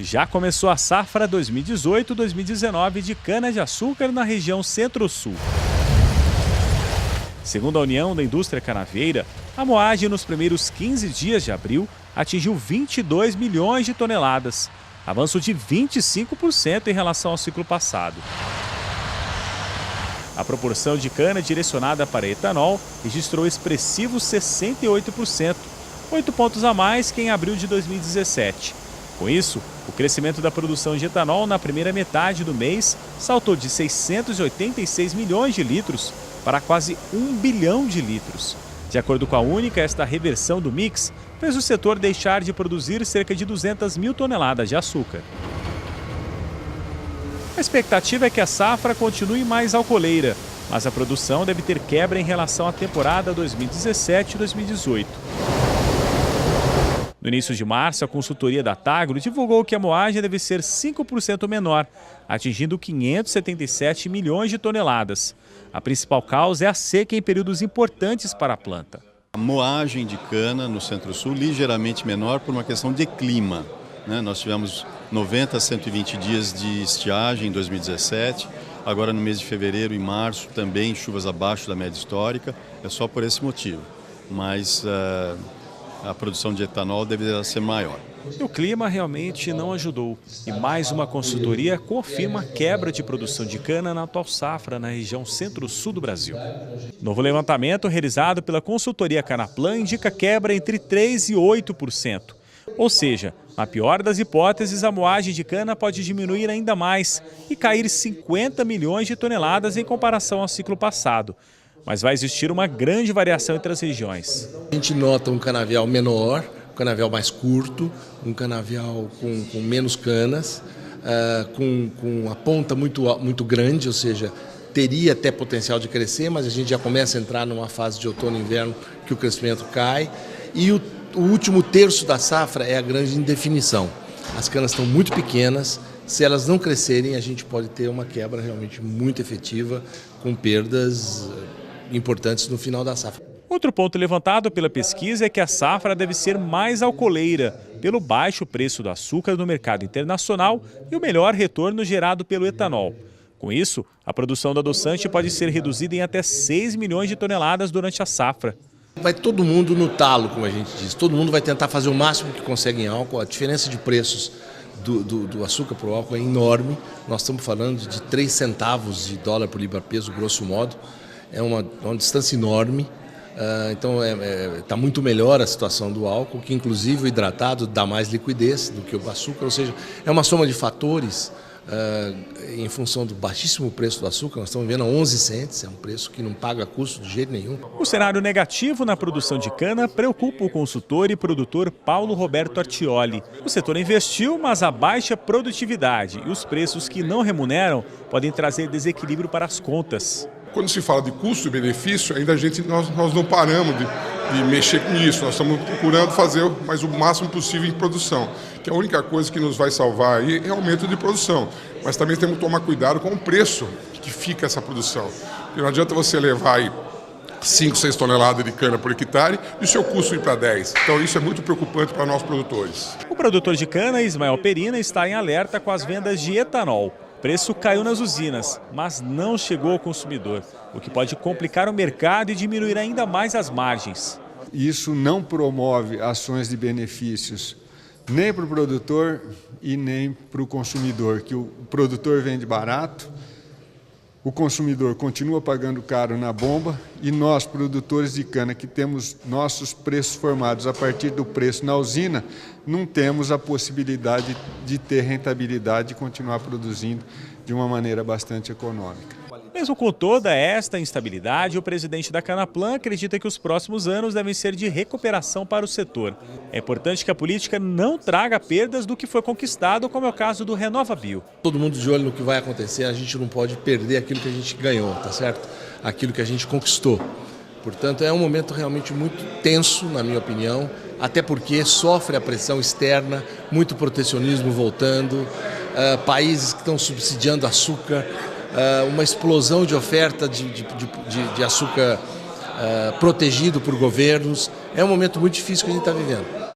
Já começou a safra 2018-2019 de cana-de-açúcar na região Centro-Sul. Segundo a União da Indústria Canavieira, a moagem nos primeiros 15 dias de abril atingiu 22 milhões de toneladas, avanço de 25% em relação ao ciclo passado. A proporção de cana direcionada para etanol registrou expressivos 68%, 8 pontos a mais que em abril de 2017. Com isso, o crescimento da produção de etanol na primeira metade do mês saltou de 686 milhões de litros para quase 1 bilhão de litros. De acordo com a Única, esta reversão do mix fez o setor deixar de produzir cerca de 200 mil toneladas de açúcar. A expectativa é que a safra continue mais alcooleira, mas a produção deve ter quebra em relação à temporada 2017-2018. No início de março, a consultoria da Tagro divulgou que a moagem deve ser 5% menor, atingindo 577 milhões de toneladas. A principal causa é a seca em períodos importantes para a planta. A moagem de cana no Centro-Sul ligeiramente menor por uma questão de clima, né? Nós tivemos 90 a 120 dias de estiagem em 2017, agora no mês de fevereiro e março também chuvas abaixo da média histórica, é só por esse motivo. Mas a produção de etanol deveria ser maior. E o clima realmente não ajudou. E mais uma consultoria confirma a quebra de produção de cana na atual safra na região Centro-Sul do Brasil. Novo levantamento realizado pela consultoria Canaplan indica quebra entre 3% e 8%. Ou seja, na pior das hipóteses, a moagem de cana pode diminuir ainda mais e cair 50 milhões de toneladas em comparação ao ciclo passado. Mas vai existir uma grande variação entre as regiões. A gente nota um canavial menor, um canavial mais curto, um canavial com menos canas, com a ponta muito grande, ou seja, teria até potencial de crescer, mas a gente já começa a entrar numa fase de outono e inverno que o crescimento cai. E o último terço da safra é a grande indefinição. As canas estão muito pequenas, se elas não crescerem a gente pode ter uma quebra realmente muito efetiva, com perdas importantes no final da safra. Outro ponto levantado pela pesquisa é que a safra deve ser mais alcooleira, pelo baixo preço do açúcar no mercado internacional e o melhor retorno gerado pelo etanol. Com isso, a produção do adoçante pode ser reduzida em até 6 milhões de toneladas durante a safra. Vai todo mundo no talo, como a gente diz, todo mundo vai tentar fazer o máximo que consegue em álcool. A diferença de preços do açúcar para o álcool é enorme, nós estamos falando de 3 centavos de dólar por libra-peso, grosso modo. É uma distância enorme, então está muito melhor a situação do álcool, que inclusive o hidratado dá mais liquidez do que o açúcar, ou seja, é uma soma de fatores em função do baixíssimo preço do açúcar. Nós estamos vendo a 11 cents, é um preço que não paga custo de jeito nenhum. O cenário negativo na produção de cana preocupa o consultor e produtor Paulo Roberto Artioli. O setor investiu, mas a baixa produtividade e os preços que não remuneram podem trazer desequilíbrio para as contas. Quando se fala de custo e benefício, ainda nós não paramos de mexer com isso. Nós estamos procurando fazer o máximo possível em produção, que a única coisa que nos vai salvar aí é o aumento de produção. Mas também temos que tomar cuidado com o preço que fica essa produção. Porque não adianta você levar aí 5, 6 toneladas de cana por hectare e o seu custo ir para 10. Então isso é muito preocupante para nós produtores. O produtor de cana, Ismael Perina, está em alerta com as vendas de etanol. O preço caiu nas usinas, mas não chegou ao consumidor, o que pode complicar o mercado e diminuir ainda mais as margens. Isso não promove ações de benefícios nem para o produtor e nem para o consumidor, que o produtor vende barato, o consumidor continua pagando caro na bomba e nós, produtores de cana, que temos nossos preços formados a partir do preço na usina, não temos a possibilidade de ter rentabilidade e continuar produzindo de uma maneira bastante econômica. Mesmo com toda esta instabilidade, o presidente da Canaplan acredita que os próximos anos devem ser de recuperação para o setor. É importante que a política não traga perdas do que foi conquistado, como é o caso do RenovaBio. Todo mundo de olho no que vai acontecer, a gente não pode perder aquilo que a gente ganhou, tá certo? Aquilo que a gente conquistou. Portanto, é um momento realmente muito tenso, na minha opinião, até porque sofre a pressão externa, muito protecionismo voltando, países que estão subsidiando açúcar, uma explosão de oferta de açúcar protegido por governos. É um momento muito difícil que a gente está vivendo.